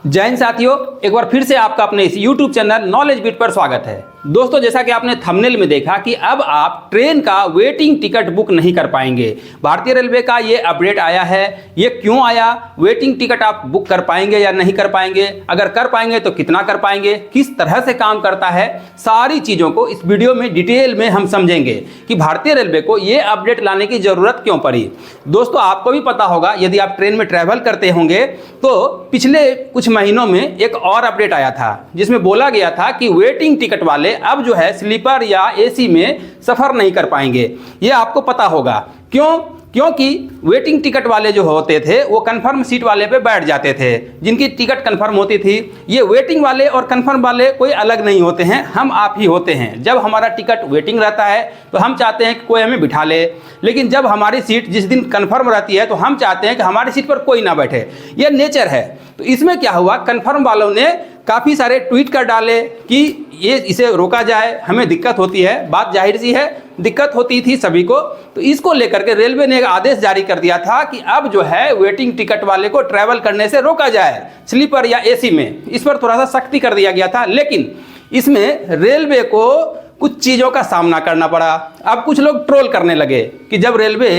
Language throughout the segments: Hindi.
जय हिंद साथियों, एक बार फिर से आपका अपने इस YouTube चैनल नॉलेज बिट पर स्वागत है। दोस्तों, जैसा कि आपने थंबनेल में देखा कि अब आप ट्रेन का वेटिंग टिकट बुक नहीं कर पाएंगे। भारतीय रेलवे का ये अपडेट आया है। ये क्यों आया, वेटिंग टिकट आप बुक कर पाएंगे या नहीं कर पाएंगे, अगर कर पाएंगे तो कितना कर पाएंगे, किस तरह से काम करता है, सारी चीज़ों को इस वीडियो में डिटेल में हम समझेंगे कि भारतीय रेलवे को ये अपडेट लाने की ज़रूरत क्यों पड़ी। दोस्तों, आपको भी पता होगा, यदि आप ट्रेन में ट्रैवल करते होंगे तो पिछले कुछ महीनों में एक और अपडेट आया था जिसमें बोला गया था कि वेटिंग टिकट वाले अब जो है स्लीपर या एसी में सफर नहीं कर पाएंगे। ये आपको पता होगा क्योंकि वेटिंग टिकट वाले जो होते थे वो कंफर्म सीट वाले पे बैठ जाते थे, जिनकी टिकट कंफर्म होती थी। ये वेटिंग वाले और कंफर्म वाले कोई अलग नहीं होते हैं, हम आप ही होते हैं। जब हमारा टिकट वेटिंग रहता है तो हम चाहते हैं कि कोई हमें बिठा ले, लेकिन जब हमारी सीट जिस दिन कंफर्म रहती है तो हम चाहते हैं कि हमारी सीट पर कोई ना बैठे। ये नेचर है। तो इसमें क्या हुआ, कंफर्म वालों ने काफ़ी सारे ट्वीट कर डाले कि ये इसे रोका जाए, हमें दिक्कत होती है। बात जाहिर सी है, दिक्कत होती थी सभी को। तो इसको लेकर के रेलवे ने एक आदेश जारी कर दिया था कि अब जो है वेटिंग टिकट वाले को ट्रैवल करने से रोका जाए, स्लीपर या एसी में। इस पर थोड़ा सा सख्ती कर दिया गया था, लेकिन इसमें रेलवे को कुछ चीज़ों का सामना करना पड़ा। अब कुछ लोग ट्रोल करने लगे कि जब रेलवे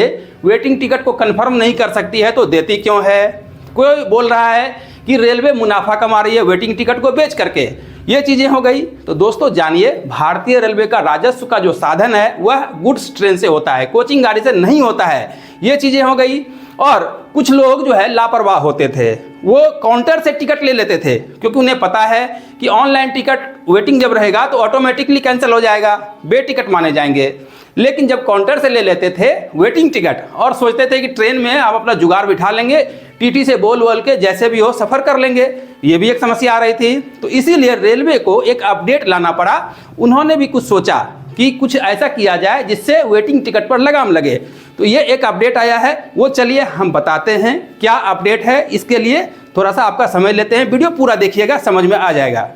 वेटिंग टिकट को कंफर्म नहीं कर सकती है तो देती क्यों है। कोई बोल रहा है कि रेलवे मुनाफा कमा रही है वेटिंग टिकट को बेच करके। ये चीज़ें हो गई। तो दोस्तों जानिए, भारतीय रेलवे का राजस्व का जो साधन है वह गुड्स ट्रेन से होता है, कोचिंग गाड़ी से नहीं होता है। ये चीज़ें हो गई। और कुछ लोग जो है लापरवाह होते थे, वो काउंटर से टिकट ले लेते थे क्योंकि उन्हें पता है कि ऑनलाइन टिकट वेटिंग जब रहेगा तो ऑटोमेटिकली कैंसिल हो जाएगा, बेटिकट माने जाएंगे। लेकिन जब काउंटर से ले लेते थे वेटिंग टिकट और सोचते थे कि ट्रेन में आप अपना जुगाड़ बिठा लेंगे, टीटी से बोल के जैसे भी हो सफ़र कर लेंगे, ये भी एक समस्या आ रही थी। तो इसीलिए रेलवे को एक अपडेट लाना पड़ा। उन्होंने भी कुछ सोचा कि कुछ ऐसा किया जाए जिससे वेटिंग टिकट पर लगाम लगे। तो ये एक अपडेट आया है, वो चलिए हम बताते हैं क्या अपडेट है। इसके लिए थोड़ा सा आपका समय लेते हैं, वीडियो पूरा देखिएगा, समझ में आ जाएगा।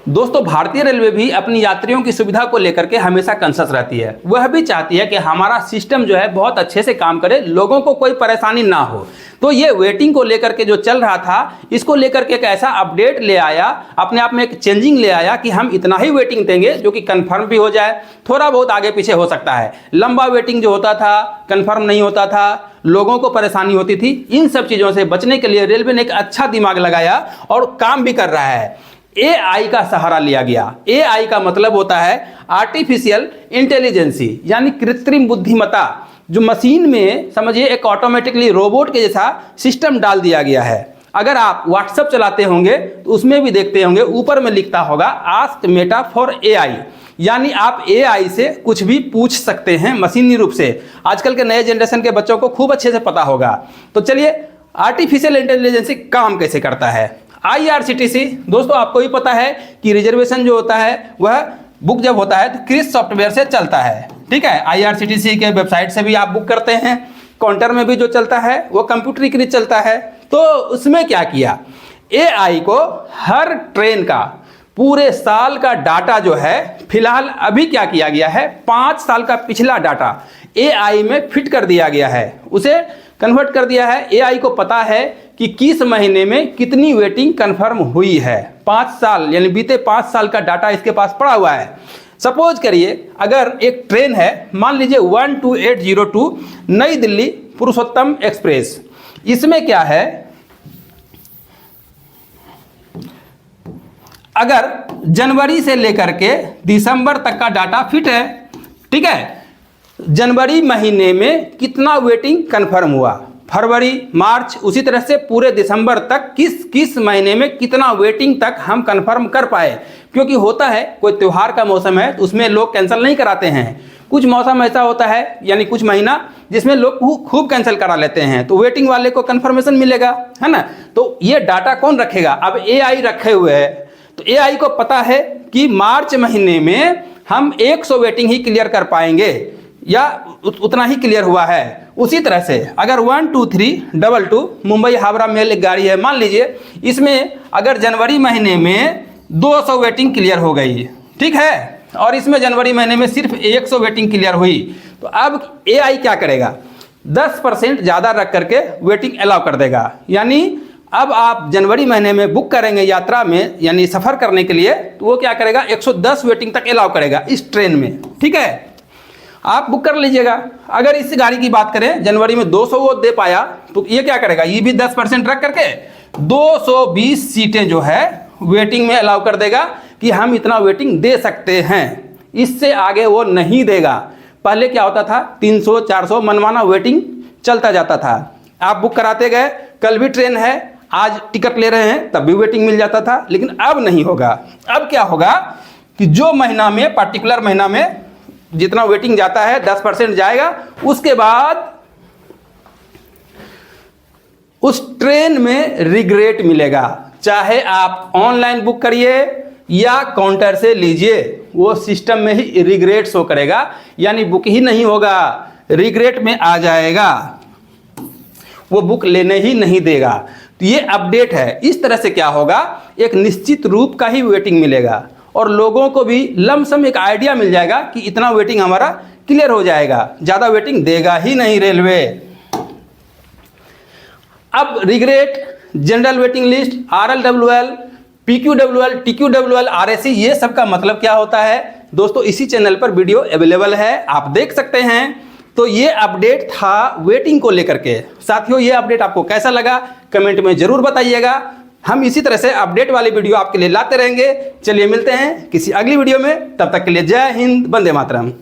दोस्तों, भारतीय रेलवे भी अपनी यात्रियों की सुविधा को लेकर के हमेशा कंसस रहती है। वह भी चाहती है कि हमारा सिस्टम जो है बहुत अच्छे से काम करे, लोगों को कोई परेशानी ना हो। तो ये वेटिंग को लेकर के जो चल रहा था, इसको लेकर के एक ऐसा अपडेट ले आया, अपने आप में एक चेंजिंग ले आया कि हम इतना ही वेटिंग देंगे जो कि कंफर्म भी हो जाए। थोड़ा बहुत आगे पीछे हो सकता है, लंबा वेटिंग जो होता था, कंफर्म नहीं होता था, लोगों को परेशानी होती थी। इन सब चीज़ों से बचने के लिए रेलवे ने एक अच्छा दिमाग लगाया और काम भी कर रहा है। AI का सहारा लिया गया। AI का मतलब होता है आर्टिफिशियल इंटेलिजेंसी, यानी कृत्रिम बुद्धिमत्ता, जो मशीन में समझिए एक ऑटोमेटिकली रोबोट के जैसा सिस्टम डाल दिया गया है। अगर आप व्हाट्सएप चलाते होंगे तो उसमें भी देखते होंगे ऊपर में लिखता होगा आस्क मेटा फॉर AI, यानी आप AI से कुछ भी पूछ सकते हैं मशीनी रूप से। आजकल के नए जनरेशन के बच्चों को खूब अच्छे से पता होगा। तो चलिए, आर्टिफिशियल इंटेलिजेंसी काम कैसे करता है। IRCTC, दोस्तों आपको ही पता है कि रिजर्वेशन जो होता है वह बुक जब होता है तो क्रिस सॉफ्टवेयर से चलता है। ठीक है, IRCTC के वेबसाइट से भी आप बुक करते हैं, काउंटर में भी जो चलता है वो कंप्यूटरीकृत चलता है। तो उसमें क्या किया, AI को हर ट्रेन का पूरे साल का डाटा जो है, फिलहाल अभी क्या किया गया है, 5 साल का पिछला डाटा AI में फिट कर दिया गया है, उसे कन्वर्ट कर दिया है। AI को पता है कि किस महीने में कितनी वेटिंग कंफर्म हुई है। 5 साल यानी बीते 5 साल का डाटा इसके पास पड़ा हुआ है। सपोज करिए, अगर एक ट्रेन है, मान लीजिए 12802 नई दिल्ली पुरुषोत्तम एक्सप्रेस, इसमें क्या है, अगर जनवरी से लेकर के दिसंबर तक का डाटा फिट है, ठीक है, जनवरी महीने में कितना वेटिंग कंफर्म हुआ, फरवरी, मार्च, उसी तरह से पूरे दिसंबर तक किस महीने में कितना वेटिंग तक हम कंफर्म कर पाए। क्योंकि होता है कोई त्यौहार का मौसम है तो उसमें लोग कैंसिल नहीं कराते हैं। कुछ मौसम ऐसा होता है, यानी कुछ महीना जिसमें लोग खूब कैंसिल करा लेते हैं, तो वेटिंग वाले को कंफर्मेशन मिलेगा, है ना। तो ये डाटा कौन रखेगा, अब AI रखे हुए है। तो AI को पता है कि मार्च महीने में हम 100 वेटिंग ही क्लियर कर पाएंगे या उतना ही क्लियर हुआ है। उसी तरह से अगर 12322 मुंबई हावड़ा मेल एक गाड़ी है, मान लीजिए इसमें अगर जनवरी महीने में 200 वेटिंग क्लियर हो गई, ठीक है, और इसमें जनवरी महीने में सिर्फ 100 वेटिंग क्लियर हुई, तो अब AI क्या करेगा, 10% ज़्यादा रख करके वेटिंग अलाउ कर देगा। यानी अब आप जनवरी महीने में बुक करेंगे यात्रा में, यानी सफ़र करने के लिए, तो वो क्या करेगा, 110 वेटिंग तक अलाउ करेगा इस ट्रेन में। ठीक है, आप बुक कर लीजिएगा। अगर इस गाड़ी की बात करें, जनवरी में 200 वो दे पाया, तो ये क्या करेगा, ये भी 10% रख करके 220 सीटें जो है वेटिंग में अलाउ कर देगा कि हम इतना वेटिंग दे सकते हैं, इससे आगे वो नहीं देगा। पहले क्या होता था, 300 400 मनमाना वेटिंग चलता जाता था। आप बुक कराते गए, कल भी ट्रेन है, आज टिकट ले रहे हैं, तब भी वेटिंग मिल जाता था। लेकिन अब नहीं होगा। अब क्या होगा कि जो महीना में, पर्टिकुलर महीना में जितना वेटिंग जाता है 10% जाएगा, उसके बाद उस ट्रेन में रिग्रेट मिलेगा। चाहे आप ऑनलाइन बुक करिए या काउंटर से लीजिए, वो सिस्टम में ही रिग्रेट शो करेगा, यानी बुक ही नहीं होगा, रिग्रेट में आ जाएगा, वो बुक लेने ही नहीं देगा। तो ये अपडेट है। इस तरह से क्या होगा, एक निश्चित रूप का ही वेटिंग मिलेगा और लोगों को भी लमसम एक आइडिया मिल जाएगा कि इतना वेटिंग हमारा क्लियर हो जाएगा, ज़्यादा वेटिंग देगा ही नहीं रेलवे। अब regret, general waiting list, RLWL, PQWL, TQWL, RAC, ये सब का मतलब क्या होता है दोस्तों, इसी चैनल पर वीडियो अवेलेबल है, आप देख सकते हैं। तो ये अपडेट था वेटिंग को लेकर के। साथियों, ये अपडेट आपको कैसा लगा कमेंट में जरूर बताइएगा। हम इसी तरह से अपडेट वाली वीडियो आपके लिए लाते रहेंगे। चलिए मिलते हैं किसी अगली वीडियो में, तब तक के लिए जय हिंद, वंदे मातरम।